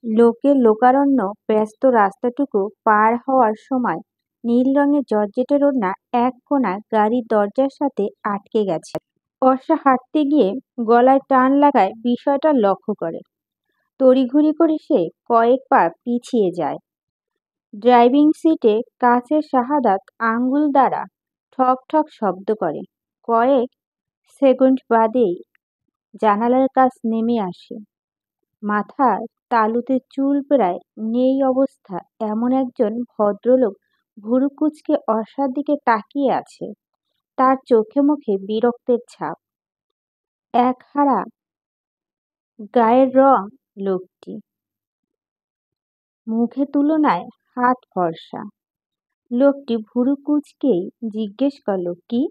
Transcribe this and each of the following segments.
লোকের লোকারণ্য ব্যস্ত রাস্তাটুকু পার হওয়ার সময় নীল রঙের জর্জেটের ওড়না এক কোণায় গাড়ির দরজার সাথে আটকে গেছে। অর্ষা হাঁটতে গিয়ে গলায় টান লাগায় বিষয়টা লক্ষ্য করে। তড়িঘড়ি করে সে কয়েক পা পিছিয়ে যায়। ড্রাইভিং সিটে কাচের শাহাদাত আঙ্গুল দ্বারা ঠক ঠক শব্দ করে। কয়েক সেকেন্ড বাদেই জানালার কাছ নেমে আসে। মাথার তালুতে চুল প্রায় নেই অবস্থা এমন একজন ভদ্রলোক ভুরু কুঁচকে অর্ষার দিকে তাকিয়ে আছে। তার চোখে মুখে বিরক্তের ছাপ। একহারা গায়ের রং লোকটি, মুখে তুলনায় হাত ফর্সা। লোকটি ভুরু কুঁচকেই জিজ্ঞেস করল, কি?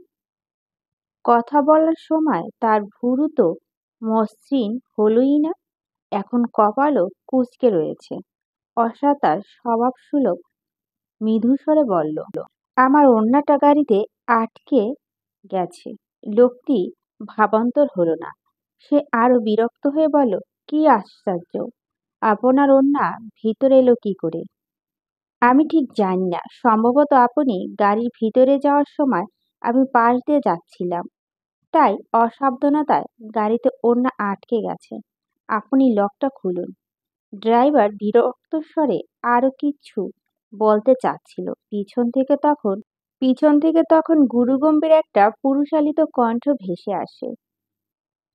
কথা বলার সময় তার ভুরু তো মসৃণ হলোই না, এখন কপালও কুঁচকে রয়েছে। অর্ষা তার স্বভাবসুলভ মৃদু স্বরে বলল, আমার ওড়নাটা গাড়িতে আটকে গেছে। লোকটি ভাবান্তর হলো না। সে আরো বিরক্ত হয়ে বলল, কি আশ্চর্য, আপনার ওড়না ভিতরে এলো কি করে? আমি ঠিক জানি না, সম্ভবত আপনি গাড়ির ভিতরে যাওয়ার সময় আমি পাশ দিয়ে যাচ্ছিলাম, তাই অসাবধানতায় গাড়িতে ওড়না আটকে গেছে। আপনি লকটা খুলুন। ড্রাইভার বিরক্ত স্বরে আরো কিছু বলতে চাচ্ছিল। পিছন থেকে তখন গুরুগম্ভীর একটা পুরুষালিত কণ্ঠ ভেসে আসে।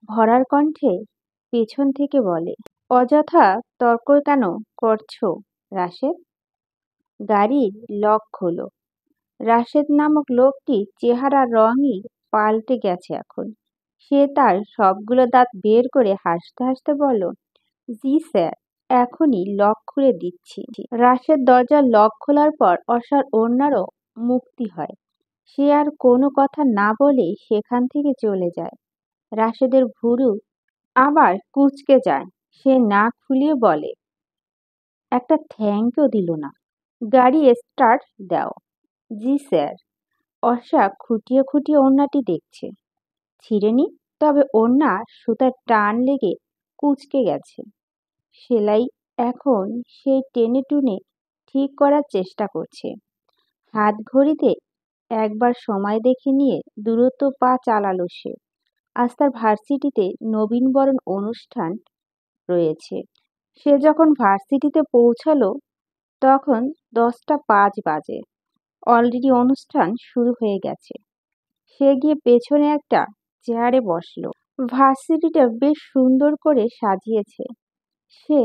ভরার কণ্ঠে পেছন থেকে বলে, অযথা তর্ক কেন করছো রাশেদ? গাড়ির লক খোলো। রাশেদ নামক লোকটির চেহারার রঙই পাল্টে গেছে এখন। সে তার সবগুলো দাঁত বের করে হাসতে হাসতে বলল, জি স্যার, এখনই লক খুলে দিচ্ছি। রাশেদ দরজার লক খোলার পর অর্ষার ওড়নারও মুক্তি হয়। সে আর কোনো কথা না বলে সেখান থেকে চলে যায়। রাশেদের ভুরু আবার কুঁচকে যায়। সে নাক ফুলিয়ে বলে, একটা থ্যাঙ্কও দিল না। গাড়ি স্টার্ট দাও। জি স্যার। অর্ষা খুঁটিয়ে খুঁটিয়ে ওড়নাটি দেখছে। ছিঁড়েনি, তবে ওড়না সুতার টান লেগে কুঁচকে গেছে। সেলাই এখন সে টেনে টুনে ঠিক করার চেষ্টা করছে। হাত ঘড়িতে একবার সময় দেখে নিয়ে দ্রুত পা চালালো সে। আজ তার ভার্সিটিতে নবীনবরণ অনুষ্ঠান রয়েছে। সে যখন ভার্সিটিতে পৌঁছালো তখন 10টা 5 বাজে। অলরেডি অনুষ্ঠান শুরু হয়ে গেছে। সে গিয়ে পেছনে একটা চেয়ারে বসলো। ভার্সিটিটা বেশ সুন্দর করে সাজিয়েছে। সে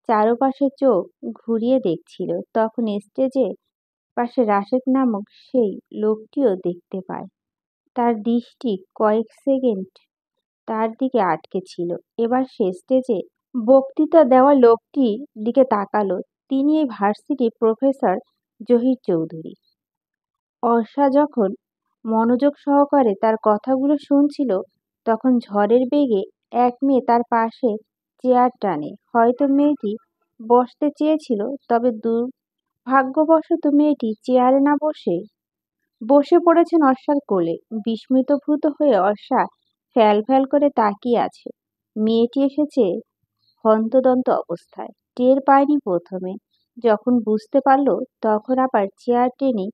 চারপাশে চোখ ঘুরিয়ে দেখছিল, তখন স্টেজে পাশে রাশেদ নামক সেই লোকটিও দেখতে পায়। তার দৃষ্টি কয়েক সেকেন্ড তার দিকে আটকে ছিল। এবার সে স্টেজে বক্তৃতা দেওয়া লোকটির দিকে তাকালো। তিনি এই ভার্সিটির প্রফেসর জহির চৌধুরী। অর্ষা যখন মনোযোগ সহকারে তার কথাগুলো শুনছিল তখন ঝড়ের বেগে এক মেয়ে তার পাশে চেয়ার টানে। হয়তো মেয়েটি বসতে চেয়েছিল, তবে দুর্ভাগ্যবশত মেয়েটি চেয়ারে না বসে পড়েছেন অর্ষার কোলে। বিস্মিতভূত হয়ে অর্ষা ফ্যাল ফ্যাল করে তাকিয়ে আছে। মেয়েটি এসেছে হন্তদন্ত অবস্থায়। টের পায়নি প্রথমে, যখন বুঝতে পারল তখন আবার চেয়ার টেনে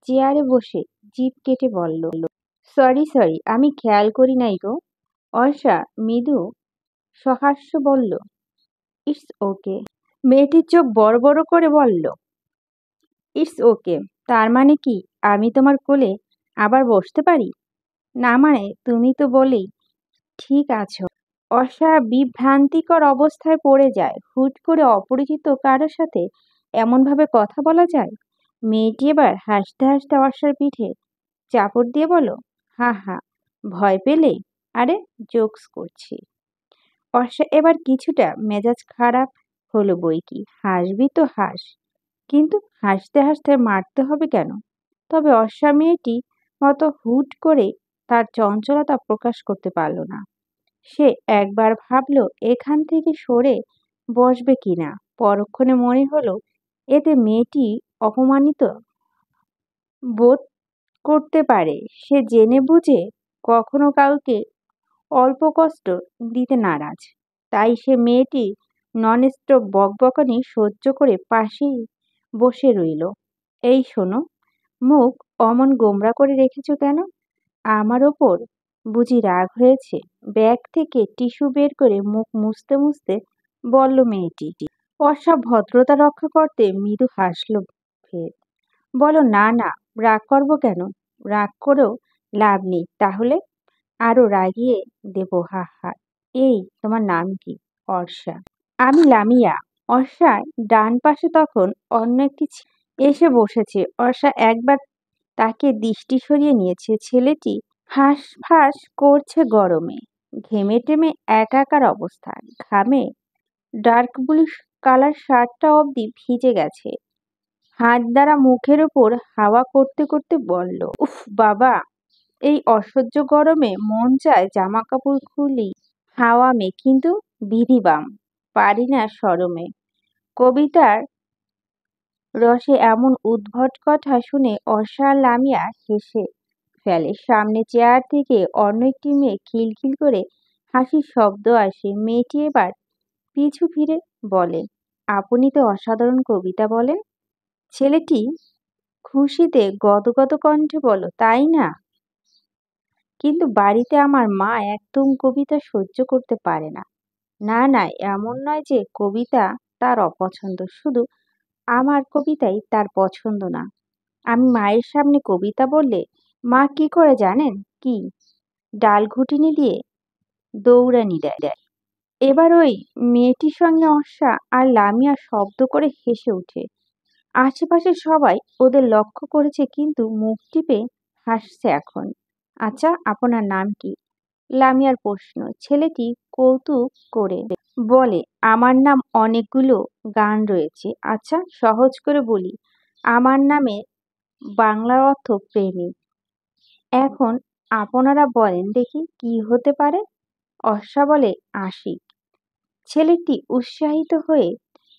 চেয়ারে বসে জিভ কেটে বলল, সরি সরি, আমি খেয়াল করি নাই গো। অর্ষা মৃদু সহাস্য বলল, ইটস ওকে। মেয়েটির চোখ বড় বড় করে বলল, ইটস ওকে তার মানে কি আমি তোমার কোলে আবার বসতে পারি? না মানে তুমি তো বলেই ঠিক আছো। অর্ষা বিভ্রান্তিকর অবস্থায় পড়ে যায়। হুট করে অপরিচিত কারোর সাথে এমনভাবে কথা বলা যায়? মেয়েটি এবার হাসতে হাসতে অর্ষার পিঠে চাপড় দিয়ে বলল, হা হা, ভয় পেলে? আরে জোকস করছি। অর্ষা এবার কিছুটা মেজাজ খারাপ হলো বইকি। হাসবি তো হাস, কিন্তু হাসতে হাসতে মারতে হবে কেন? তবে অর্ষা মেয়েটি মতো হুট করে তার চঞ্চলতা প্রকাশ করতে পারল না। সে একবার ভাবলো এখান থেকে সরে বসবে কিনা। পরক্ষণে মনে হলো এতে মেয়েটি অপমানিত বোধ করতে পারে। সে জেনে বুঝে কখনো কাউকে অল্প কষ্ট দিতে নারাজ। তাই সে মেয়েটির ননস্টপ বকবকানি সহ্য করে পাশেই বসে রইল। এই শোনো, মুখ অমন গোমড়া করে রেখেছো কেন? আমার ওপর বুঝি রাগ হয়েছে? ব্যাগ থেকে টিস্যু বের করে মুখ মুছতে মুছতে বলল মেয়েটি। অসা ভদ্রতা রক্ষা করতে মৃদু হাসল ফের। বলো, না না, রাগ করবো কেন? রাগ করেও লাভ নেই তাহলে। আরো রাগিয়ে দেব, হা হা। এই, তোমার নাম কি? অর্ষা। আমি লামিয়া। অর্ষার ডান পাশে তখন অন্য একটি এসে বসেছে। অর্ষা একবার তাকে দৃষ্টি সরিয়ে নিয়েছে। ছেলেটি হাঁসফাঁস করছে গরমে, ঘেমে টেমে একাকার অবস্থা। ঘামে ডার্ক ব্লু কালার শার্টটা অবধি ভিজে গেছে। হাত দ্বারা মুখের ওপর হাওয়া করতে করতে বলল, উফ বাবা, এই অসহ্য গরমে মন চায় জামা কাপড় খুলি হাওয়ামে, কিন্তু বিধিবাম, পারি না শরমে। কবিতার রসে এমন উদ্ভট কথা শুনে অর্ষা আর লামিয়া হেসে ফেলে। সামনে চেয়ার থেকে অন্য একটি মেয়ে খিলখিল করে হাসির শব্দ আসে। মেয়েটি এবার পিছু ফিরে বলে, আপনি তো অসাধারণ কবিতা বলেন। ছেলেটি খুশিতে গদগদ কণ্ঠে বলল, তাই না? কিন্তু বাড়িতে আমার মা একদম কবিতা সহ্য করতে পারে না। না না, এমন নয় যে কবিতা তার অপছন্দ, শুধু আমার কবিতাই তার পছন্দ না। আমি মায়ের সামনে কবিতা বললে মা কি করে জানেন? কি? ডাল ঘুটনি দিয়ে দৌড়ানি দেয়। এবার ওই মেয়েটির সঙ্গে অর্ষা আর লামিয়া শব্দ করে হেসে ওঠে। আশেপাশে সবাই ওদের লক্ষ্য করেছে, কিন্তু মুখ টিপে হাসছে এখন। আচ্ছা, আপনার নাম কি? লামিয়ার প্রশ্ন। ছেলেটি কৌতুক করে বলে, আমার নাম অনেকগুলো গান রয়েছে। আচ্ছা, সহজ করে বলি, আমার নামে বাংলার অর্থ প্রেমিক। এখন আপনারা বলেন দেখি কি হতে পারে? অর্ষা বলে, আশিক। ছেলেটি উৎসাহিত হয়ে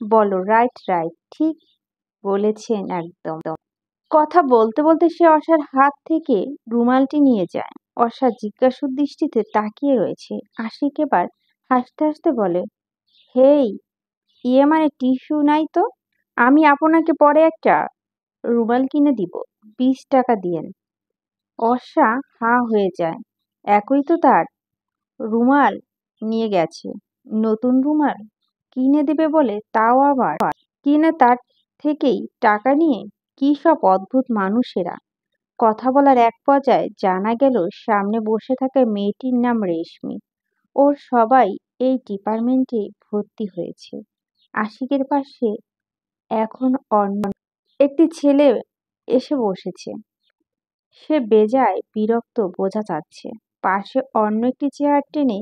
বলল, রাইট রাইট, ঠিক বলেছেন একদম। কথা বলতে বলতে সে অর্ষার হাত থেকে রুমালটি নিয়ে যায়। অর্ষা জিজ্ঞাসু দৃষ্টিতে তাকিয়ে রয়েছে। আশিক এবার হাসতে হাসতে বলে, হেই, ইয়ে মানে টিস্যু নাই তো? আমি আপনাকে পরে একটা রুমাল কিনে দিব, 20 টাকা দিয়েন। অর্ষা হাঁ হয়ে যায়। একই তো তার রুমাল নিয়ে গেছে, নতুন রুমাল কিনে দেবে বলে, তাও আবার কিনা তার থেকেই টাকা নিয়ে। কি সব অদ্ভুত মানুষেরা। কথা বলার এক পর্যায়ে জানা গেল সামনে বসে থাকা মেয়েটির নাম রেশমি। ওর সবাই এই ডিপার্টমেন্টে ভর্তি হয়েছে। আশিকের পাশে এখন অন্য একটি ছেলে এসে বসেছে। সে বেজায় বিরক্ত বোঝা যাচ্ছে। পাশে অন্য একটি চেয়ার টেনে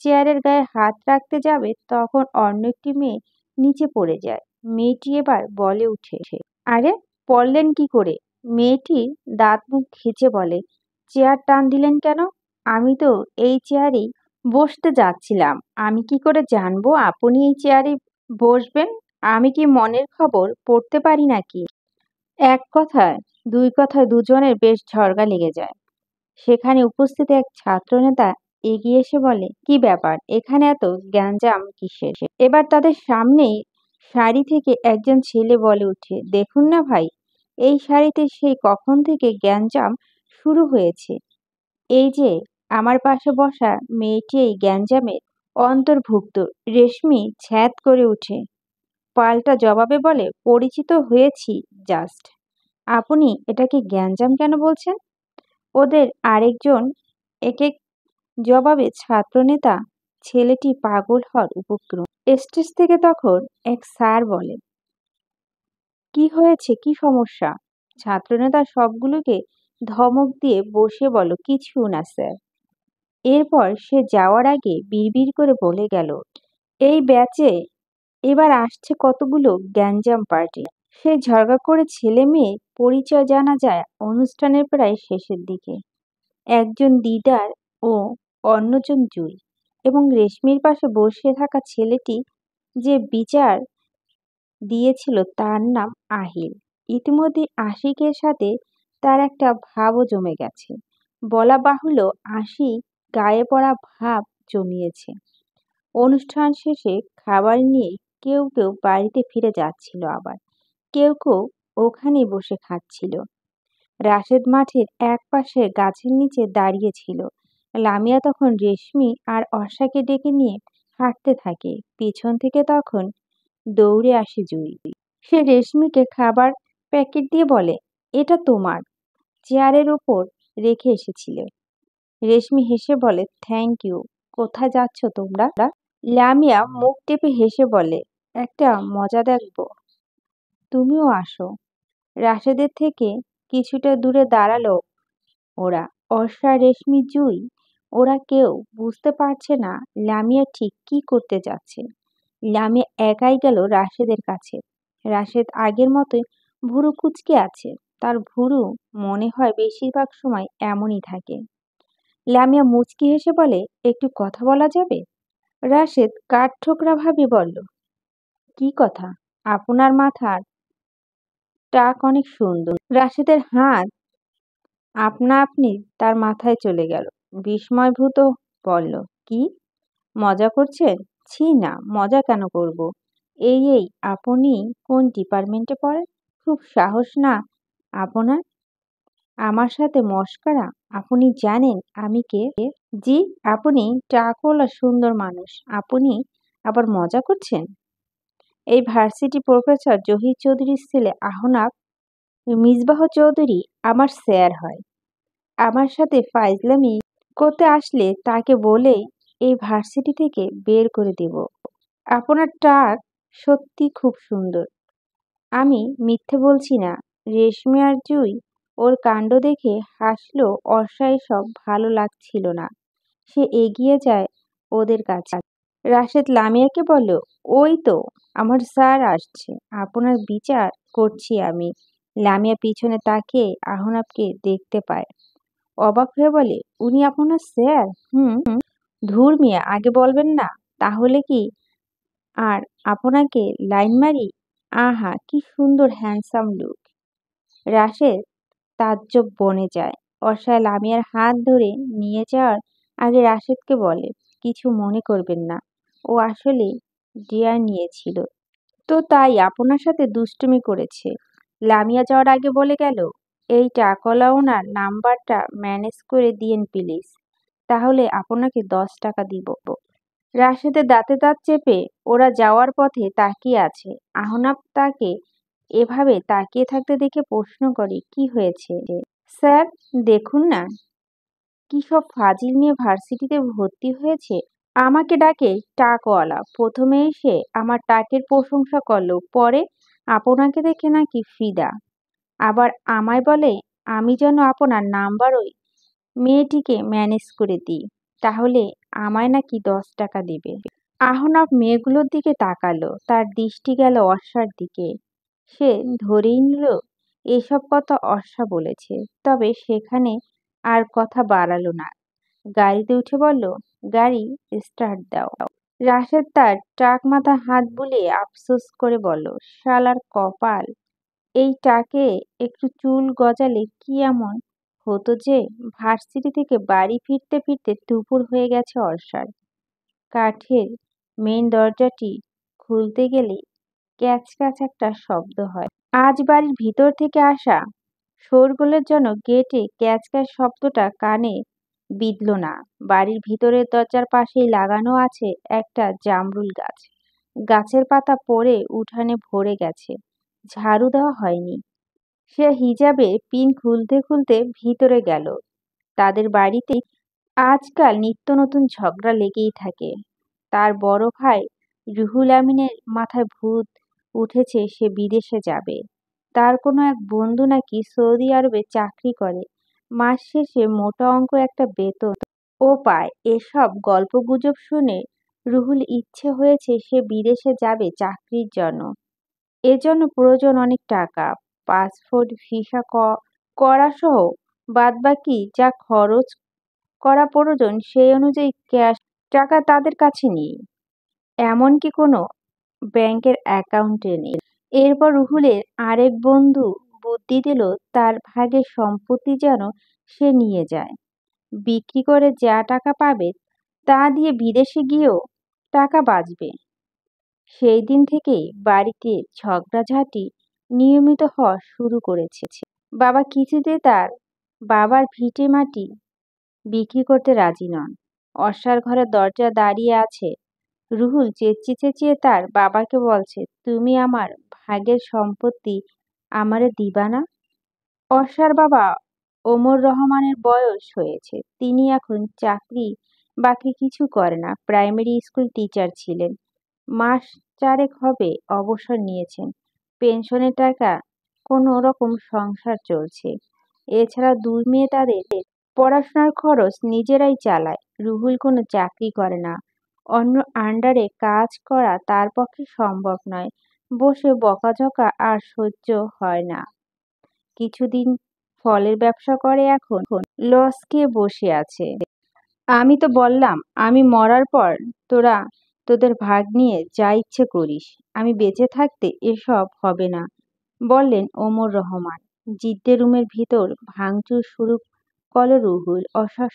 চেয়ারের গায়ে হাত রাখতে যাবে, তখন অন্য একটি মেয়ে নিচে পড়ে যায়। মেয়েটি এবার বলে উঠে, আরে পড়লেন কি করে? মেয়েটি দাঁত মুখ খিচে বলে, চেয়ার টান দিলেন কেন? আমি তো এই চেয়ারেই বসতে যাচ্ছিলাম। আমি কি করে জানবো আপনি এই চেয়ারে বসবেন? আমি কি মনের খবর পড়তে পারি নাকি? এক কথায় দুই কথায় দুজনের বেশ ঝগড়া লেগে যায়। সেখানে উপস্থিত এক ছাত্রনেতা এগিয়ে এসে বলে, কি ব্যাপার, এখানে এত গ্যাঞ্জাম কিসের? এবার তাদের সামনেই সারি থেকে একজন ছেলে বলে উঠে, দেখুন না ভাই, এই সারিতে সেই কখন থেকে গ্যাঞ্জাম শুরু হয়েছে। এই যে আমার পাশে বসা মেয়েটি এই গ্যাঞ্জামের অন্তর্ভুক্ত। রেশমি ছ্যাঁত করে উঠে পাল্টা জবাবে বলে, পরিচিত হয়েছি জাস্ট। আপনি এটাকে গ্যাঞ্জাম কেন বলছেন? ওদের আরেকজন এক এক জবাবে ছাত্রনেতা ছেলেটি পাগল হওয়ার উপক্রম। স্টেজ থেকে তখন এক স্যার বলে, কি হয়েছে, কি সমস্যা? ছাত্রনেতা সবগুলোকে ধমক দিয়ে বসে বলো, কিছু না স্যার। এরপর সে যাওয়ার আগে বিড়বিড় করে বলে গেল, এই ব্যাচে এবার আসছে কতগুলো গ্যাঞ্জাম পার্টি। সে ঝগড়া করে ছেলে মেয়ে পরিচয় জানা যায় অনুষ্ঠানের প্রায় শেষের দিকে। একজন দিদার ও অন্যজন জুই, এবং রেশমির পাশে বসে থাকা ছেলেটি যে বিচার দিয়েছিল তার নাম আহিল। ইতিমধ্যে আশিকের সাথে তার একটা ভাবও জমে গেছে। বলা বাহুল্য, আশিক গায়ে পড়া ভাব জমিয়েছে। অনুষ্ঠান শেষে খাবার নিয়ে কেউ কেউ বাড়িতে ফিরে যাচ্ছিল, আবার কেউ কেউ ওখানেই বসে খাচ্ছিল। রাশেদ মাঠের একপাশে গাছের নিচে দাঁড়িয়ে ছিল। লামিয়া তখন রেশমি আর অর্ষাকে ডেকে নিয়ে হাঁটতে থাকে। পিছন থেকে তখন দৌড়ে আসে জুই। সে রেশমিকে খাবার প্যাকেট দিয়ে বলে, এটা তোমার, চেয়ারের ওপর রেখে এসেছিলে। রেশমি হেসে বলে, থ্যাংক ইউ। কোথায় যাচ্ছ তোমরা? লামিয়া মুখ টেপে হেসে বলে, একটা মজা দেখব। তুমিও আসো। রাশেদের থেকে কিছুটা দূরে দাঁড়ালো ওরা। অর্ষা, রেশমি, জুই, ওরা কেউ বুঝতে পারছে না লামিয়া ঠিক কি করতে যাচ্ছে। লামিয়া একাই গেল রাশেদের কাছে। রাশেদ আগের মতোই ভুরু কুঁচকে আছে। তার ভুরু মনে হয় বেশিরভাগ সময় এমনই থাকে। লামিয়া মুচকি হেসে বলে, একটু কথা বলা যাবে? রাশেদ কাঠঠোকরা ভাবে বলল, কি কথা? আপনার মাথার টাক অনেক সুন্দর। রাশেদের হাত আপনা আপনি তার মাথায় চলে গেল। বিস্ময়ভূত বলল, কি মজা করছেন? ছি না, মজা কেন করব? এই আপনি কোন ডিপার্টমেন্টে পড়েন? খুব সাহস না আপনার, আমার সাথে মশকরা? আপনি জানেন আমি কে? জি, আপনি টাকওয়ালা সুন্দর মানুষ, আপনি আবার মজা করছেন? এই ভার্সিটি প্রফেসর জহির চৌধুরীর ছেলে আহনাফ মিসবাহ চৌধুরী আমার স্যার হয়। আমার সাথে ফাইজলামি করতে আসলে তাকে বলে এই ভার্সিটি থেকে বের করে দেব। আপনার টাক সত্যি খুব সুন্দর, আমি মিথ্যে বলছি না। রেশমি আর জুই ওর কাণ্ড দেখে হাসলো। অর্ষা এসব ভালো লাগছিল না। সে এগিয়ে যায় ওদের কাছে। রাশেদ লামিয়াকে বলল, ওই তো আমার স্যার আসছে, আপনার বিচার করছি আমি। লামিয়া পিছনে তাকিয়ে আহনাবকে দেখতে পায়। অবাক হয়ে বলে, উনি আপনার স্যার? হুম। ধুর মিয়া, আগে বলবেন না তাহলে কি আর আপনাকে লাইন মারি? আহা, কি সুন্দর হ্যান্ডসাম লুক। রাশেদ তাজ্জব বনে যায়। অর্ষা লামিয়ার হাত ধরে নিয়ে যাওয়ার আগে রাশেদকে বলে, কিছু মনে করবেন না, ও আসলে ডিয়ার নিয়েছিল, তো তাই আপনার সাথে দুষ্টুমি করেছে। লামিয়া যাওয়ার আগে বলে গেল, এই টাকাওয়ালা ওনার নাম্বারটা ম্যানেজ করে দিয়েন প্লিজ, তাহলে আপনাকে 10 টাকা দিব। রাশেদের দাঁতে দাঁত চেপে ওরা যাওয়ার পথে তাকিয়ে আছে। আহনাব তাকে এভাবে তাকিয়ে থাকতে দেখে প্রশ্ন করে, কি হয়েছে স্যার? দেখুন না কি সব ফাজিল নিয়ে ভার্সিটিতে ভর্তি হয়েছে। আমাকে ডাকে টাকওয়ালা, প্রথমে এসে আমার টাকের প্রশংসা করলো, পরে আপনাকে দেখে নাকি ফিদা। আবার আমায় বলে আমি যেন আপনার নাম্বার ওই মেয়েটিকে ম্যানেজ করে দিই, তাহলে আমায় নাকি 10 টাকা দেবে। আহনাফ মেয়েগুলোর দিকে তাকালো। তার দৃষ্টি গেল অর্ষার দিকে। সে ধরেই নিল এসব কথা অর্ষা বলেছে। তবে সেখানে আর কথা বাড়ালো না। গাড়িতে উঠে বলল, গাড়ি স্টার্ট দাও। রাশেদ তার টাক মাথা হাত বুলিয়ে আফসোস করে বলল, শালার কপাল, এই টাকে একটু চুল গজালে কি এমন হতো যে। ভার্সিটি থেকে বাড়ি ফিরতে ফিরতে দুপুর হয়ে গেছে অর্ষার। কাঠের মেইন দরজাটি খুলতে গেলে ক্যাচ ক্যাচ একটা শব্দ হয়। আজ বাড়ির ভিতর থেকে আসা শোরগোলের জন্য গেটে ক্যাচ ক্যাচ শব্দটা কানে বিঁধল না। বাড়ির ভিতরের দরজার পাশেই লাগানো আছে একটা জামরুল গাছ। গাছের পাতা পড়ে উঠানে ভরে গেছে, ঝাড়ু দেওয়া হয়নি। সে হিজাবে পিন খুলতে খুলতে ভিতরে গেল। তাদের বাড়িতে আজকাল নিত্য নতুন ঝগড়া লেগেই থাকে। তার বড় ভাই রুহুল আমিনের মাথায় ভূত উঠেছে, সে বিদেশে যাবে। তার কোনো এক বন্ধু নাকি সৌদি আরবে চাকরি করে, মাস শেষে মোটা অঙ্ক একটা বেতন ও পায়। এসব গল্পগুজব শুনে রুহুল ইচ্ছে হয়েছে সে বিদেশে যাবে চাকরির জন্য। এজন্য প্রয়োজন অনেক টাকা, পাসপোর্ট, ভিসা করা সহ বাদবাকি যা খরচ করা প্রয়োজন সেই অনুযায়ী ক্যাশ টাকা তাদের কাছে নেই, এমনকি কোনো ব্যাংকের অ্যাকাউন্টে নেই। এরপর রুহুলের আরেক বন্ধু বুদ্ধি দিল, তার ভাগের সম্পত্তি যেন সে নিয়ে যায়। বিক্রি করে যা টাকা পাবে তা দিয়ে বিদেশে গিয়েও টাকা বাঁচবে। সেই দিন থেকেই বাড়িতে ঝগড়াঝাঁটি নিয়মিত হওয়া শুরু করেছে। বাবা কিছুতে তার বাবার ভিটে মাটি বিক্রি করতে রাজি নন। অর্ষার ঘরের দরজা দাঁড়িয়ে আছে। রুহুল চেঁচিয়ে চেঁচিয়ে তার বাবাকে বলছে, তুমি আমার ভাগের সম্পত্তি আমারে দিবা না? অর্ষার বাবা ওমর রহমানের বয়স হয়েছে। তিনি এখন চাকরি বাকরি কিছু করে না। প্রাইমারি স্কুল টিচার ছিলেন। মাস 4 হবে অবসর নিয়েছেন। পেনশনের টাকা কোনো রকম সংসার চলছে। এছাড়া 2 মেয়ে তাদের পড়াশোনার খরচ নিজেরাই চালায়। রুহুল কোনো চাকরি করে না। অন্য আন্ডারে কাজ করা তার পক্ষে সম্ভব নয়। বসে বকাঝকা আর সহ্য হয় না। কিছুদিন ফলের ব্যবসা করে, এখন লস খেয়ে বসে আছে। আমি তো বললাম, আমি মরার পর তোরা তোদের ভাগ নিয়ে যা ইচ্ছে করিস। আমি বেঁচে থাকতে এসব হবে না, বললেন ওমর রহমান। জিদ্দের রুমের ভিতর ভাঙচুর শুরু করল রুহুল।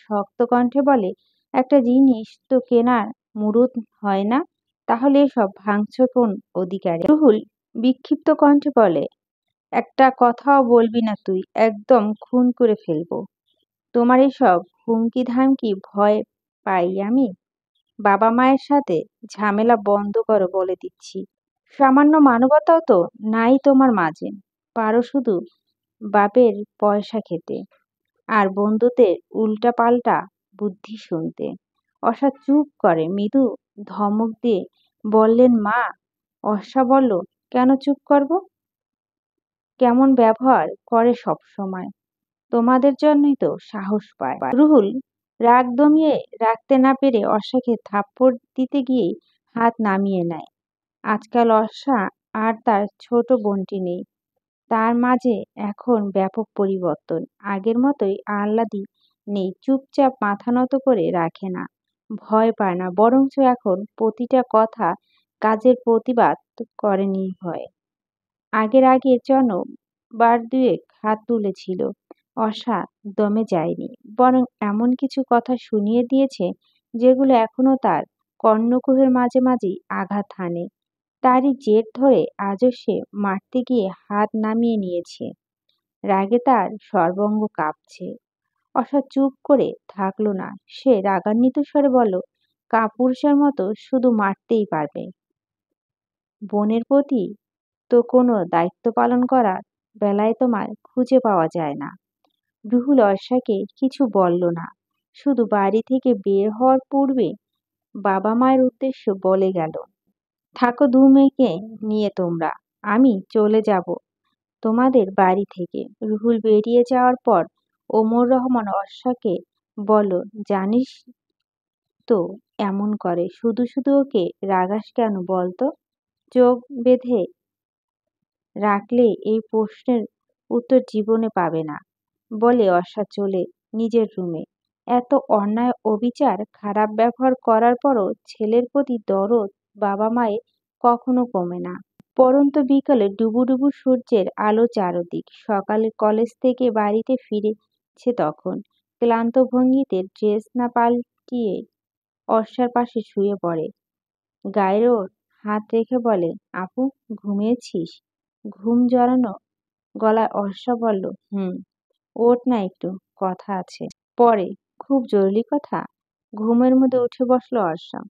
শক্ত কণ্ঠে বলে, একটা জিনিস তো কেনার মুরুদ হয় না, তাহলে এসব ভাঙছ কোন অধিকারে? রুহুল বিক্ষিপ্ত কণ্ঠে বলে, একটা কথাও বলবি না তুই, একদম খুন করে ফেলবো। তোমার এসব হুমকি ধামকি ভয় পাই আমি? বাবা মায়ের সাথে ঝামেলা বন্ধ করো বলে দিচ্ছি। সামান্য মানবতাও তো নাই তোমার মাঝে। পারো শুধু বাপের পয়সা খেতে আর বন্ধুদের উল্টাপাল্টা বুদ্ধি শুনতে। চুপ করে মৃদু ধমক দিয়ে বললেন, মা। বলল, কেন চুপ করব? কেমন ব্যবহার করে সব সময়। তোমাদের জন্যই তো সাহস পায়। রুহুল রাগ দমিয়ে রাখতে না পেরে অর্ষাকে থাপ্পড় দিতে গিয়ে হাত নামিয়ে নেয়। আজকাল অর্ষা আর তার ছোট বোনটি নেই। তার মাঝে এখন ব্যাপক পরিবর্তন। আগের মতোই আহ্লাদি নেই, চুপচাপ মাথা নত করে রাখে না, ভয় পায় না, বরঞ্চ এখন প্রতিটা কথা কাজের প্রতিবাদ করে নির্ভয়ে। আগের জন্য বার দুয়েক হাত তুলেছিল, অর্ষা দমে যায়নি, বরং এমন কিছু কথা শুনিয়ে দিয়েছে যেগুলো এখনো তার কর্ণকুহের মাঝে মাঝেই আঘাত হানে। তারই জের ধরে আজও সে মারতে গিয়ে হাত নামিয়ে নিয়েছে। রাগে তার সর্বাঙ্গ কাঁপছে। চুপ করে থাকলো না। সে রাগান্বিত স্বরে বলল, কাপুরুষের মতো শুধু মারতেই পারবে। বোনের প্রতি তো কোনো দায়িত্ব পালন করার বেলায় তোমায় খুঁজে পাওয়া যায় না। রুহুল অর্ষাকে কিছু বলল না, শুধু বাড়ি থেকে বের হওয়ার পূর্বে বাবা মায়ের উদ্দেশ্য বলে গেল, থাকো 2 মেয়েকে নিয়ে তোমরা, আমি চলে যাব তোমাদের বাড়ি থেকে। রুহুল বেরিয়ে যাওয়ার পর ওমর রহমান অর্ষাকে বলল, জানিস তো এমন করে, শুধু শুধু ওকে রাগাস কেন বলতো? চোখ বেঁধে রাখলে এই প্রশ্নের উত্তর জীবনে পাবে না, বলে অর্ষা চলে নিজের রুমে। এত অন্যায় অবিচার খারাপ ব্যবহার করার পরও ছেলের প্রতি দরদ বাবা মায়ের কখনো কমে না। পড়ন্ত বিকালে ডুবু ডুবু সূর্যের আলো চারদিক। সকালে কলেজ থেকে বাড়িতে ফিরেছে তখন। ক্লান্ত ভঙ্গিতে ড্রেস না পাল্টিয়ে অর্ষার পাশে শুয়ে পড়ে। গায়ের ওর হাত রেখে বলে, আপু ঘুমিয়েছিস? ঘুম জড়ানো গলায় অর্ষা বলল, হুম। ওঠ না একটু, কথা আছে। পরে, খুব জরুরি কথা? ঘুমের মধ্যে উঠে বসলো অর্ষা।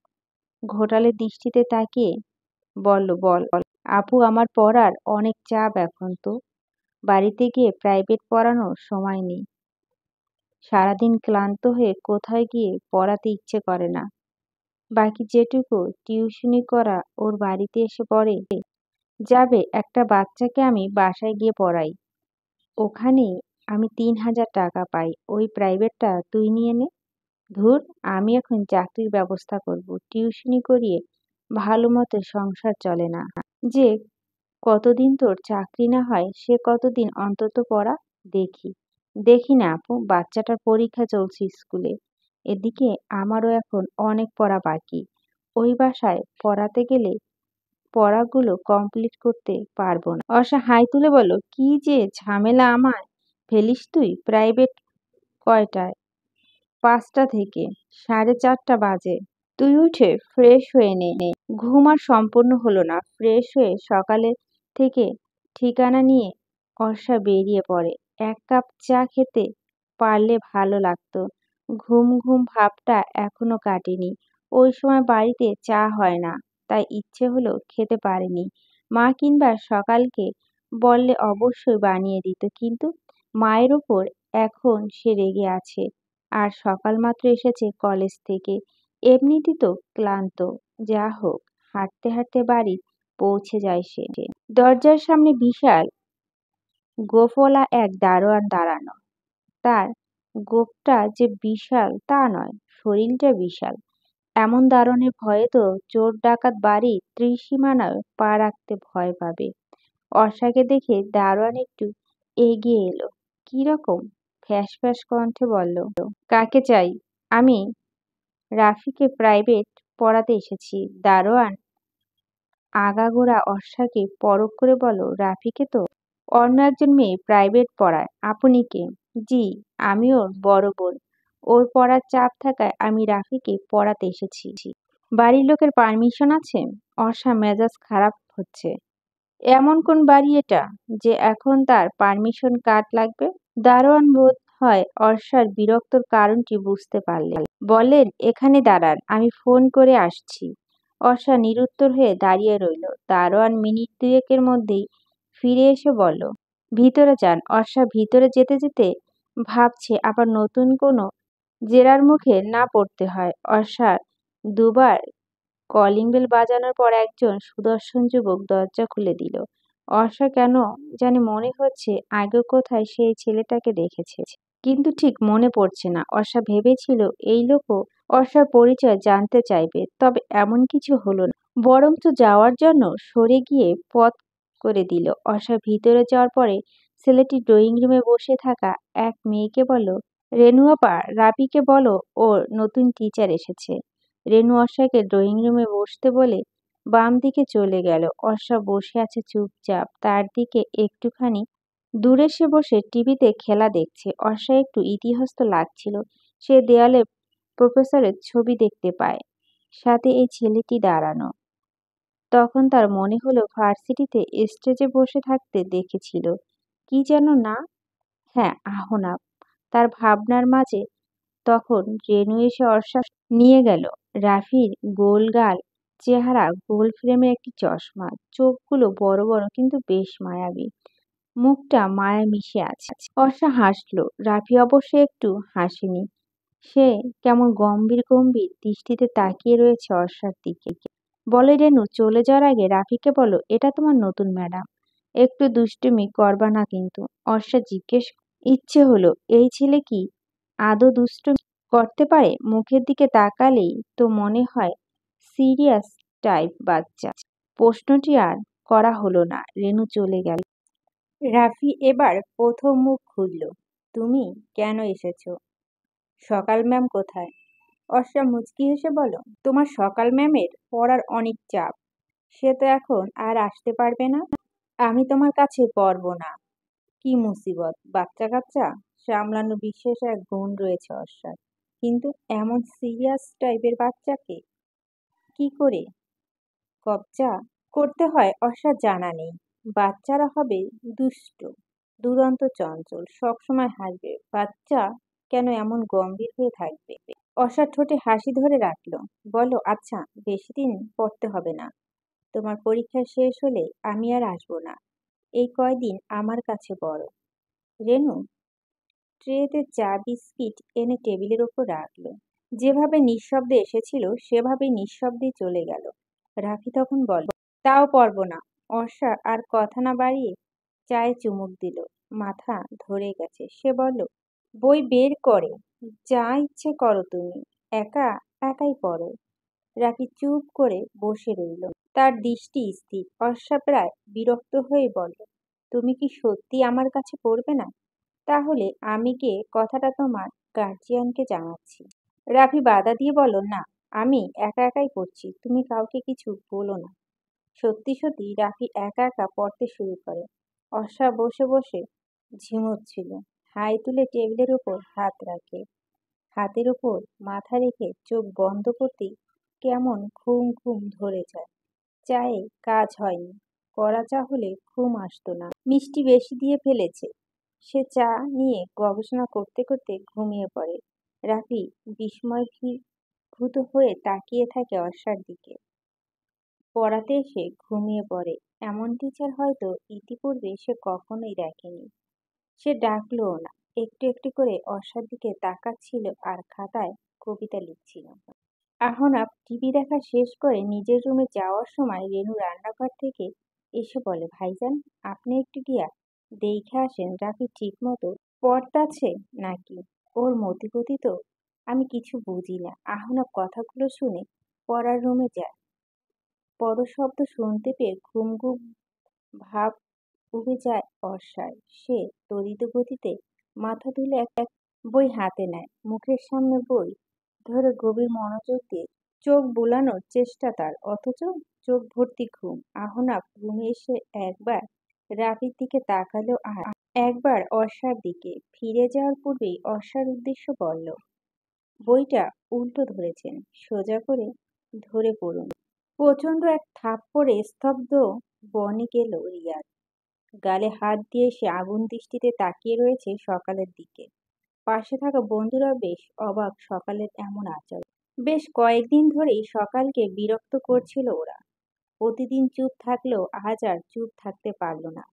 ঘোটালে দৃষ্টিতে তাকিয়ে বলল, বল। আপু আমার পড়ার অনেক চাপ এখন তো। বাড়িতে গিয়ে প্রাইভেট পড়ানোর সময় নেই। সারাদিন ক্লান্ত হয়ে কোথায় গিয়ে পড়াতে ইচ্ছে করে না। বাকি যেটুকু টিউশনি করা ওর বাড়িতে এসে পড়ে যাবে। একটা বাচ্চাকে আমি বাসায় গিয়ে পড়াই, ওখানেই আমি 3,000 টাকা পাই। ওই প্রাইভেটটা তুই নিয়ে নে। ধুর, আমি এখন চাকরির ব্যবস্থা করব। টিউশনি করিয়ে ভালো মতো সংসার চলে না। যে কতদিন তোর চাকরি না হয় সে কতদিন অন্তত পড়া দেখি। দেখি না আপু, বাচ্চাটার পরীক্ষা চলছে স্কুলে। এদিকে আমারও এখন অনেক পড়া বাকি। ওই বাসায় পড়াতে গেলে পড়াগুলো কমপ্লিট করতে পারবো না। হাই তুলে বলল, কি যে ঝামেলা আমায় ফেলিস তুই। প্রাইভেট কয়টায়? 5টা থেকে 4:30 বাজে। তুই উঠে ফ্রেশ হয়ে নে। ঘুম আর সম্পূর্ণ হলো না। ফ্রেশ হয়ে সকালে থেকে ঠিকানা নিয়ে অর্ষা বেরিয়ে পড়ে। এক কাপ চা খেতে পারলে ভালো লাগতো। ঘুম ঘুম ভাবটা এখনো কাটেনি। ওই সময় বাড়িতে চা হয় না, তাই ইচ্ছে হলো খেতে পারেনি। মা কিংবা সকালকে বললে অবশ্যই বানিয়ে দিত, কিন্তু মায়ের ওপর এখন সে রেগে আছে। আর সকাল মাত্র এসেছে কলেজ থেকে, এমনিতেই তো ক্লান্ত। যা হোক, হাঁটতে হাঁটতে বাড়ি পৌঁছে যায় সে। দরজার সামনে বিশাল গোঁফওয়ালা এক দারোয়ান দাঁড়ানো। তার গোঁফটা যে বিশাল তা নয়, শরীরটা বিশাল। এমন দারোয়ানের ভয়ে তো চোর ডাকাত বাড়ির ত্রিসীমানায় পা রাখতে ভয় পাবে। অর্ষাকে দেখে দারোয়ান একটু এগিয়ে এলো। কিরকম ফ্যাঁস ফ্যাঁস কণ্ঠে বলল, কাকে চাই? আমি রাফিকে প্রাইভেট পড়াতে এসেছি। দারোয়ান আগাগোড়া অর্ষাকে পরখ করে বলল, রাফিকে তো অন্য একজন মেয়ে প্রাইভেট পড়ায়। আপনি কে? জি, আমি ওর বড় বোন। ওর পড়ার চাপ থাকায় আমি রাফিকে পড়াতে এসেছি। বাড়ির লোকের পারমিশন আছে? অর্ষা মেজাজ খারাপ হচ্ছে। এমন কোন বাড়ি এটা যে এখন তার পারমিশন কার্ড লাগবে? দারোয়ান বোধ হয় অর্ষার বিরক্তর কারণটি বুঝতে পারলেন। বললেন, এখানে দাঁড়ান, আমি ফোন করে আসছি। অর্ষা নিরুত্তর হয়ে দাঁড়িয়ে রইল। দারোয়ান মিনিট দুয়েকের মধ্যেই ফিরে এসে বলল, ভিতরে যান। অর্ষা ভিতরে যেতে যেতে ভাবছে আবার নতুন কোনো জেরার মুখে না পড়তে হয়। অর্ষার দুবার কলিং বেল বাজানোর পর একজন সুদর্শন যুবক দরজা খুলে দিল। অর্ষা কেন জানি মনে হচ্ছে আগে কোথায় সেই ছেলেটাকে দেখেছে, কিন্তু ঠিক মনে পড়ছে না। অর্ষা ভেবেছিল এই লোকও অর্ষার পরিচয় জানতে চাইবে, তবে এমন কিছু হলো না। বরঞ্চ যাওয়ার জন্য সরে গিয়ে পথ করে দিল। অর্ষা ভিতরে যাওয়ার পরে ছেলেটি ড্রয়িং রুমে বসে থাকা এক মেয়েকে বলল, রেনু আপা, রাবিকে বলো ওর নতুন টিচার এসেছে। রেনু অর্ষাকে ড্রয়িং রুমে বসতে বলে বাম দিকে চলে গেল। অর্ষা বসে আছে চুপচাপ। তার দিকে একটুখানি দূরে সে বসে টিভিতে খেলা দেখছে। অর্ষা একটু ইতস্তত লাগছিল। সে দেয়ালে প্রফেসরের ছবি দেখতে পায়, সাথে এই ছেলেটি দাঁড়ানো। তখন তার মনে হলো ভার্সিটিতে স্টেজে বসে থাকতে দেখেছিল। কি যেন না? হ্যাঁ, আহনাব। তার ভাবনার মাঝে তখন রেনু এসে অর্ষা নিয়ে গেল। রাফির গোল গাল চেহারা, গোল ফ্রেমে একটি চশমা, চোখগুলো বড় বড় কিন্তু বেশ মায়াবী, মুখটা মায়া মিশে আছে। অর্ষা হাসল। রাফি অবশ্য একটু হাসেনি। সে কেমন গম্ভীর গম্ভীর দৃষ্টিতে তাকিয়ে রয়েছে অর্ষার দিকে। বলে, রেনু, চলে যাওয়ার আগে রাফিকে বলো এটা তোমার নতুন ম্যাডাম। একটু দুষ্টুমি করবা না কিন্তু। অর্ষা জিজ্ঞেস ইচ্ছে হলো, এই ছেলে কি আদৌ দুষ্টুমি করতে পারে? মুখের দিকে তাকালেই তো মনে হয় সিরিয়াস টাইপ বাচ্চা। প্রশ্নটি আর করা হলো না। রেনু চলে গেল। রাফি এবার প্রথম মুখ খুলল। তুমি কেন এসেছো? সকাল ম্যাম কোথায়? অর্ষা মুচকি হেসে বলল, তোমার সকাল ম্যামের পড়ার অনেক চাপ, সে তো এখন আর আসতে পারবে না। আমি তোমার কাছে পড়ব না। কি মুসিবত! বাচ্চা কাচ্চা সামলানো বিশেষ এক গুণ রয়েছে অর্ষার, কিন্তু এমন সিরিয়াস টাইপের বাচ্চাকে কি করে কবজা করতে হয় অর্ষার জানা নেই। বাচ্চারা হবে দুষ্ট, দুরন্ত, চঞ্চল, সবসময় হাসবে। বাচ্চা কেন এমন গম্ভীর হয়ে থাকবে? অর্ষার ঠোঁটে হাসি ধরে রাখলো। বলো, আচ্ছা, বেশি দিন পড়তে হবে না। তোমার পরীক্ষা শেষ হলে আমি আর আসবো না। এই কয়দিন আমার কাছে পড়ো। রেনু ট্রেতে চা বিস্কিট এনে টেবিলের ওপর রাখলো। যেভাবে নিঃশব্দে এসেছিল সেভাবেই নিঃশব্দেই চলে গেল। রাফি তখন বলল, তাও পড়ব না। অর্ষা আর কথা না বাড়িয়ে চায়ে চুমুক দিল। মাথা ধরে গেছে। সে বলল, বই বের করে যা ইচ্ছে করো তুমি, একা একাই পড়ো। রাফি চুপ করে বসে রইল। তার দৃষ্টি স্থির। অর্ষা প্রায় বিরক্ত হয়ে বলল, তুমি কি সত্যি আমার কাছে পড়বে না? তাহলে আমি গিয়ে কথাটা তোমার গার্জিয়ানকে জানাচ্ছি। রাফি বাধা দিয়ে বলল, না, আমি একা একাই পড়ছি, তুমি কাউকে কিছু বলো না। সত্যি সত্যি রাফি একা একা পড়তে শুরু করে। অর্ষা বসে বসে ঝিমোচ্ছিল। হাই তুলে টেবিলের উপর হাত রাখে। হাতের উপর মাথা রেখে চোখ বন্ধ করতেই কেমন ঘুম ঘুম ধরে যায়। চায়ে কাজ হয়নি, কড়া চা হলে ঘুম আসতো না। মিষ্টি বেশি দিয়ে ফেলেছে। সে চা নিয়ে গবেষণা করতে করতে ঘুমিয়ে পড়ে। রাফি বিস্ময়ভূত হয়ে তাকিয়ে থাকে অর্ষার দিকে। পড়াতে এসে ঘুমিয়ে পড়ে এমন টিচার হয়তো ইতিপূর্বে সে কখনোই দেখেনি। সে ডাকলোও না, একটু একটু করে অর্ষার দিকে তাকাচ্ছিল আর খাতায় কবিতা লিখছিল। আহনাফ টিভি দেখা শেষ করে নিজের রুমে যাওয়ার সময় রেনু রান্নাঘর থেকে এসে বলে, ভাইজান, আপনি একটু গিয়া দেইখা আসেন রাফি ঠিক মতো পড়তাছে নাকি। ওর মতিগতি তো আমি কিছু বুঝি না। আহনাফ কথাগুলো শুনে পড়ার রুমে যায়। পদশব্দ শুনতে পেয়ে ঘুম ঘুম ভাব উবে যায় অর্ষার। সে তড়িৎ গতিতে মাথা তুলে এক এক বই হাতে নেয়। মুখের সামনে বই ধরে গভীর মনোযোগ দিয়ে চোখ বুলানোর চেষ্টা তার, অথচ চোখ ভর্তি ঘুম। আহনাফ রুমে এসে একবার রাফির দিকে তাকালো আর একবার অর্ষার দিকে। ফিরে যাওয়ার পূর্বেই অর্ষার উদ্দেশ্য বলল, বইটা উল্টো ধরেছেন, সোজা করে ধরে পড়ুন। প্রচণ্ড এক থাপ্পড়ে স্তব্ধ বনে গেল রিয়াদ। গালে হাত দিয়ে সে আগুন দৃষ্টিতে তাকিয়ে রয়েছে সকালের দিকে। পাশে থাকা বন্ধুরা বেশ অবাক সকালের এমন আচরণ। বেশ কয়েকদিন ধরেই সকালকে বিরক্ত করছিল ওরা। প্রতিদিন চুপ থাকলেও আজ আর চুপ থাকতে পারল না।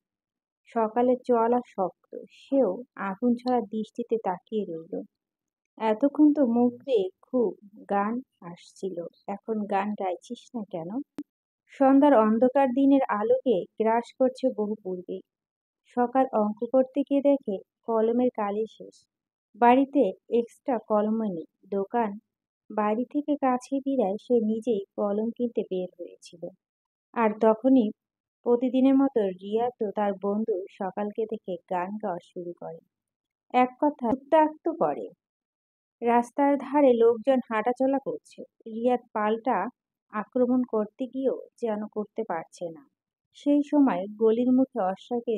সকালের চলা শক্ত, সেও আগুন ছড়া দৃষ্টিতে তাকিয়ে রইল। এতক্ষণ তো মুখ দিয়ে খুব গান আসছিল, এখন গান গাইছিস না কেন? সন্ধ্যার অন্ধকার দিনের আলোকে গ্রাস করছে বহু পূর্বে। সকাল অঙ্ক করতে গিয়ে দেখে কলমের কালি শেষ। বাড়িতে এক্সট্রা কলমও নেই। দোকান বাড়ি থেকে কাছে বিরায় সে নিজেই কলম কিনতে বের হয়েছিল। আর তখনই প্রতিদিনের মতো রিয়াদও তার বন্ধু সকালকে দেখে গান গাওয়া শুরু করে। এক কথা উত্ত্যক্ত করে। রাস্তার ধারে লোকজন হাঁটাচলা করছে। রিয়াদ পাল্টা আক্রমণ করতে গিয়েও যেন করতে পারছে না। সেই সময় গলির মুখে অর্ষাকে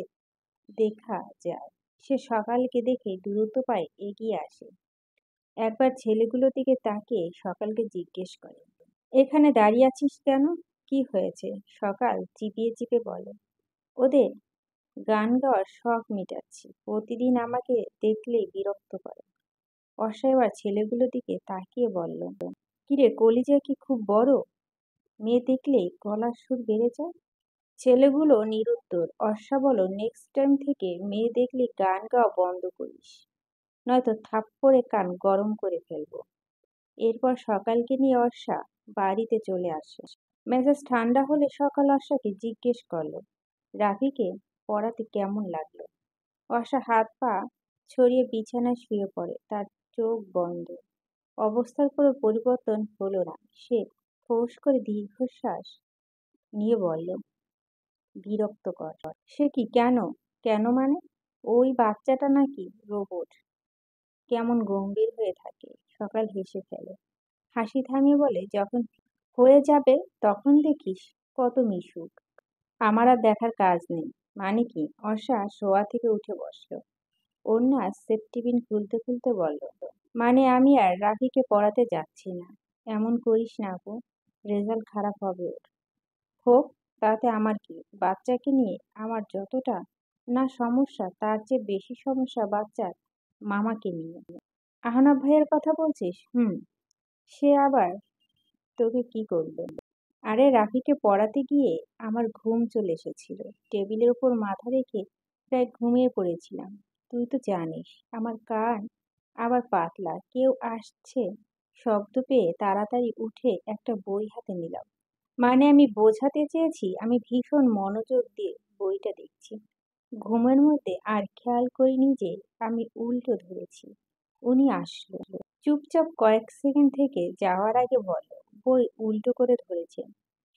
দেখা যায়। সে সকালকে দেখে দ্রুত পায়ে এগিয়ে আসে। একবার ছেলেগুলোর দিকে তাকিয়ে সকালকে জিজ্ঞেস করে, এখানে দাঁড়িয়ে আছিস কেন? কি হয়েছে? সকাল চিপিয়ে চিপে বলে, ওদের গান গাওয়ার শখ মিটাচ্ছি। প্রতিদিন আমাকে দেখলেই বিরক্ত করে। অর্ষা এবার ছেলেগুলোর দিকে তাকিয়ে বলল, কিরে, কলিজা কি খুব বড়? মেয়ে দেখলেই গলার সুর বেড়ে যায়। ছেলেগুলো নিরুত্তর। অর্ষা বলল, নেক্সট টাইম থেকে মেয়ে দেখলে গান গাওয়া বন্ধ করিস, নয়তো থাপ্পড়ে কান গরম করে ফেলবো। এরপর সকালকে নিয়ে অর্ষা বাড়িতে চলে আসে। মেজাজ ঠান্ডা হলে সকাল অর্ষাকে জিজ্ঞেস করলো, রাফিকে পড়াতে কেমন লাগলো? অর্ষা হাত পা ছড়িয়ে বিছানায় শুয়ে পড়ে, তার চোখ বন্ধ। অবস্থার কোনো পরিবর্তন হলো না। সে ফোঁস করে দীর্ঘশ্বাস নিয়ে বলল, বিরক্তকর। সে কি? কেন? কেন মানে? ওই বাচ্চাটা নাকি রোবট, কেমন গম্ভীর হয়ে থাকে। সকাল হেসে ফেলে। হাসি থামিয়ে বলে, যখন হয়ে যাবে তখন দেখিস কত মিশুক। আমার আর দেখার কাজ নেই। মানে কি? অর্ষা শোয়া থেকে উঠে বসলো। অন্যা সেফটি পিন খুলতে খুলতে বলল, মানে আমি আর রাফিকে পড়াতে যাচ্ছি না। এমন করিস না আপু, রেজাল্ট খারাপ হবে ওর। হোক, তাতে আমার কি? বাচ্চাকে নিয়ে আমার যতটা না সমস্যা, তার চেয়ে বেশি সমস্যা বাচ্চার মামাকে নিয়ে। আহনাফ ভাইয়ের কথা বলছিস? হুম। সে আবার তোকে কি করলো? আরে, রাফিকে পড়াতে গিয়ে আমার ঘুম চলে এসেছিল। টেবিলের উপর মাথা রেখে প্রায় ঘুমিয়ে পড়েছিলাম। তুই তো জানিস আমার কান আবার পাতলা। কেউ আসছে শব্দ পেয়ে তাড়াতাড়ি উঠে একটা বই হাতে নিলাম। মানে আমি বোঝাতে চেয়েছি আমি ভীষণ মনোযোগ দিয়ে বইটা দেখছি। ঘুমের মধ্যে আর খেয়াল করিনি যে আমি উল্টো ধরেছি। উনি আসলো। চুপচাপ কয়েক সেকেন্ড থেকে যাওয়ার আগে বলল, বই উল্টো করে ধরেছেন,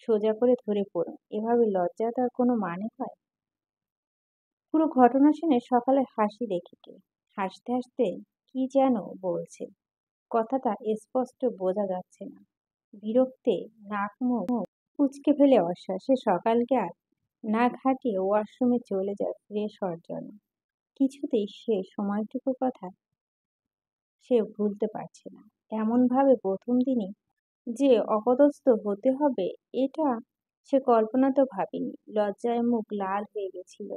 সোজা করে ধরে পড়ুন। এভাবে লজ্জা দেওয়ার কোনো মানে হয়? পুরো ঘটনা শুনে সকালে হাসি রেখেকে হাসতে হাসতে কি যেন বলছে, কথাটা স্পষ্ট বোঝা যাচ্ছে না। বিরক্তে নাক মুখ কুঁচকে ফেলে অর্ষা। সে সকালকে আর না ঘাটিয়ে ওয়াশরুমে চলে যায় ফ্রেশ হওয়ার জন্য। কিছুতেই সে সময়টুকুর কথা সে ভুলতে পারছে না। এমন ভাবে প্রথম দিনই যে অপদস্থ হতে হবে এটা সে কল্পনাতেও ভাবেনি। লজ্জায় মুখ লাল হয়ে গেছিল।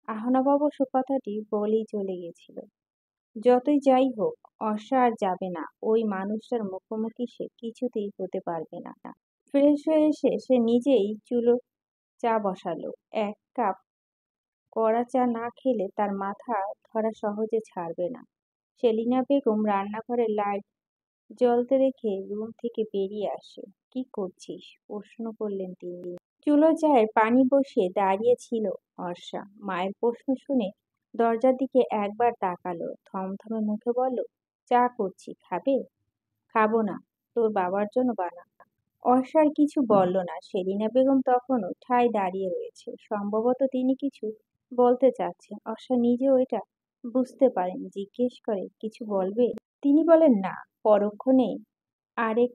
আহনাব অবশ্য কথাটি বলেই চলে গেছিল, যতই যাই হোক অর্ষা আর যাবে না, ওই মানুষটার মুখোমুখি সে কিছুতেই হতে পারবে না। ফ্রেশ হয়ে এসে সে নিজেই চুলো চা বসালো। এক কাপ কড়া চা না খেলে তার মাথা ধরা সহজে ছাড়বে না। সেলিনা বেগম রান্নাঘরের লাইট জ্বলতে রেখে রুম থেকে বেরিয়ে আসে। কি করছিস? প্রশ্ন করলেন তিনি। চুলো চায়ের পানি বসিয়ে দাঁড়িয়ে ছিল অর্ষা। মায়ের প্রশ্ন শুনে দরজার দিকে একবার তাকালো, থমথমে মুখে বলল, চা করছি, খাবে? খাবো না, তোর বাবার জন্য বানা। অর্ষার কিছু বলল না। সেলিনা বেগম তখনও ঠায় দাঁড়িয়ে রয়েছে। সম্ভবত তিনি কিছু বলতে চাচ্ছেন, অর্ষা নিজেও এটা বুঝতে পারেন। জিজ্ঞেস করে, কিছু বলবে? তিনি বলেন না। পরক্ষণে আরেক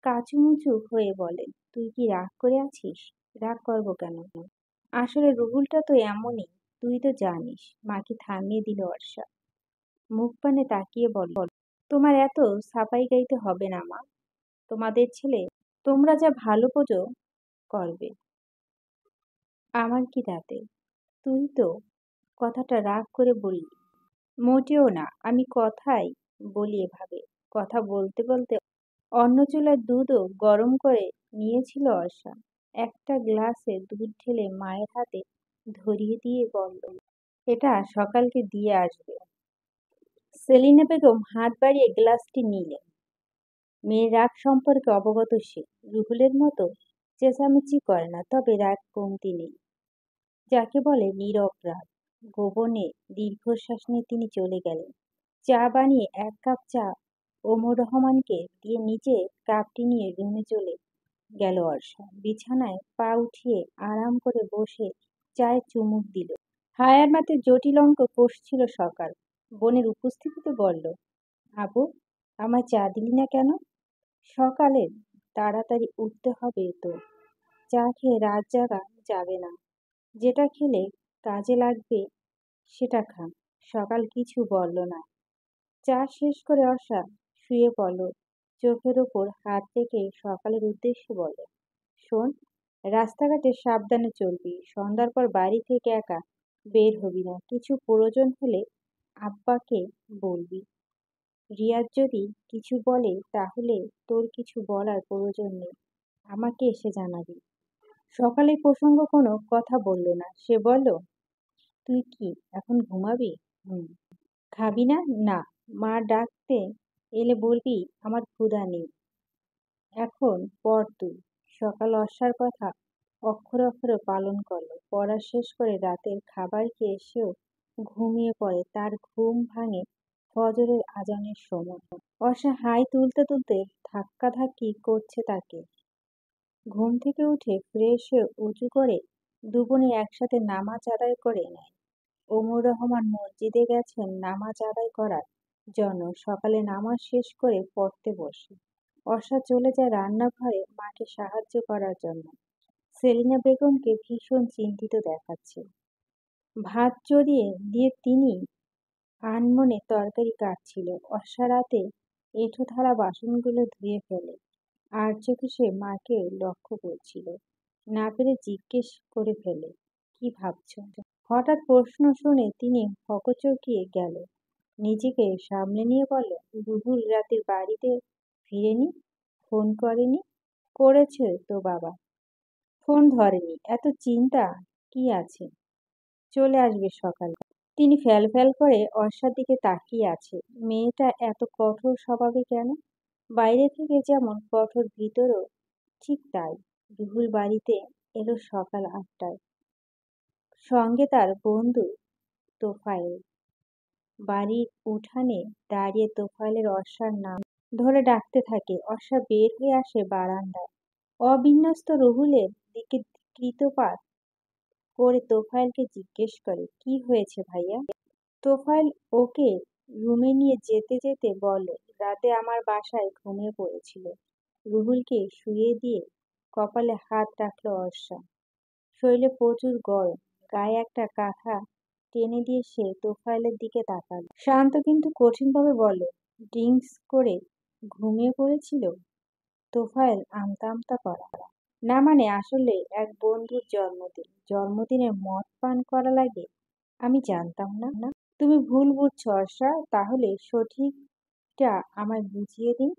কাঁচুমুচু হয়ে বলেন, তুই কি রাগ করে আছিস? রাগ করবো কেন? আসলে রুহুলটা তো এমনই, তুই তো জানিস। মাকে থামিয়ে দিল অর্ষা। মুখ পানে তাকিয়ে বল, তোমার এত সাফাই গাইতে হবে না মা। তোমাদের ছেলে তোমরা যা ভালো বোঝো করবে, আমার কি তাতে? তুই তো কথাটা রাগ করে বললি। মোটেও না, আমি কথাই বলি এভাবে। কথা বলতে বলতে অন্য চুলার দুধও গরম করে নিয়েছিল অর্ষা। একটা গ্লাসে দুধ ঢেলে মায়ের হাতে ধরিয়ে দিয়ে বলল, এটা সকালকে দিয়ে আসবে। সেলিনা বেগম হাত বাড়িয়ে গ্লাসটি নিলেন। মেয়ের রাগ সম্পর্কে অবগত সে। রুহুলের মতো চেঁচামেচি করে না, তবে রাগ কমতি নেই। যাকে বলে নীরব রাগ। গোপনে দীর্ঘশ্বাস নিয়ে তিনি চলে গেলেন। চা বানিয়ে এক কাপ চা ওমর রহমানকে দিয়ে নিজে কাপটি নিয়ে রুমে চলে গেল অর্ষা। বিছানায় পা উঠিয়ে আরাম করে বসে চায়ে চুমুক দিল। হায়ার মাঠে জটিল অঙ্ক কষছিল সকাল। বোনের উপস্থিতিতে বলল, আবু, আমায় চা দিলি না কেন? সকালে তাড়াতাড়ি উঠতে হবে তো, চা খেয়ে রাত জাগা যাবে না। যেটা খেলে কাজে লাগবে সেটা খা। সকাল কিছু বলল না। চা শেষ করে অর্ষা শুয়ে পড়ল। চোখের ওপর হাত রেখে সকালের উদ্দেশ্যে বলে, শোন, রাস্তাঘাটে সাবধানে চলবি। সন্ধ্যার পর বাড়ি থেকে একা বের হবি না। কিছু প্রয়োজন হলে আব্বাকে বলবি। রিয়াজ যদি কিছু বলে তাহলে তোর কিছু বলার প্রয়োজন নেই, আমাকে এসে জানাবি। সকালে প্রসঙ্গ কোনো কথা বলল না। সে বলল, তুই কি এখন ঘুমাবি? হুম। খাবি না? না। মা ডাকতে এলে বলবি আমার ক্ষুধা নেই। এখন পড় তুই। সকাল অর্ষার কথা অক্ষরে অক্ষরে পালন করলো। পড়া শেষ করে রাতের খাবার খেয়ে সেও ঘুমিয়ে পড়ে। তার ঘুম ভাঙে ফজরের আজানের সময়। অর্ষা হাই তুলতে তুলতে ধাক্কাধাক্কি করছে তাকে। ঘুম থেকে উঠে ফ্রেশ হয়ে উঁচু করে দুবোনে একসাথে নামাজ আদায় করে নেয়। ওমর রহমান মসজিদে গেছেন নামাজ আদায় করার জন্য। সকালে নামাজ শেষ করে পড়তে বসে। অর্ষা চলে যায় রান্নাঘরে মাকে সাহায্য করার জন্য। সেলিনা বেগমকে ভীষণ চিন্তিত দেখাচ্ছে। ভাত চড়িয়ে দিয়ে তিনি আনমনে তরকারি কাটছিল। অর্ষা রাতে এঁঠো থালা বাসনগুলো ধুয়ে ফেলে। আর চোখে সে মাকে লক্ষ্য করছিল। না পেরে জিজ্ঞেস করে ফেলে, কি ভাবছ? হঠাৎ প্রশ্ন শুনে তিনি হকচকিয়ে গেল। নিজেকে সামলে নিয়ে বলল, রুহুল রাতের বাড়িতে ফিরেনি? ফোন করেনি? করেছে তো বাবা, ফোন ধরেনি। এত চিন্তা কি আছে? চলে আসবে সকালে। তিনি ফ্যাল ফ্যাল করে অর্ষার দিকে তাকিয়ে আছে। মেয়েটা এত কঠোর স্বভাবে কেন? বাইরে থেকে যেমন কঠোর, ভিতরেও ঠিক তাই। রুহুল বাড়িতে এলো সকাল 8টায়। সঙ্গে তার বন্ধু তোফায়েল। বাড়ির উঠানে দাঁড়িয়ে তোফায়েলের অর্ষার নাম ধরে ডাকতে থাকে। অর্ষা বের হয়ে আসে বারান্দায়। অবিন্যস্ত রুহুলের দিকে কৃতপাত করে তোফায়েলকে জিজ্ঞেস করে, কি হয়েছে ভাইয়া? তোফায়েল ওকে রুমে নিয়ে যেতে যেতে বলে, রাতে আমার বাসায় ঘুমিয়ে পড়েছিল। রুহুলকে শুইয়ে দিয়ে কপালে হাত রাখল অর্ষা। শরীরে প্রচুর গরম। গায়ে একটা কাঁথা টেনে দিয়ে সে তোফায়েলের দিকে তাকাল। শান্ত কিন্তু কঠিনভাবে বলল, ড্রিঙ্কস করে ঘুমিয়ে পড়েছিল? তোফায়েল আমতা আমতা করা। না মানে আসলে এক বন্ধুর জন্মদিন, জন্মদিনে মদ পান করা লাগে। আমি জানতাম না। তুমি ভুল বুঝছো অর্ষা, তাহলে সঠিকটা আমায় বুঝিয়ে দিন।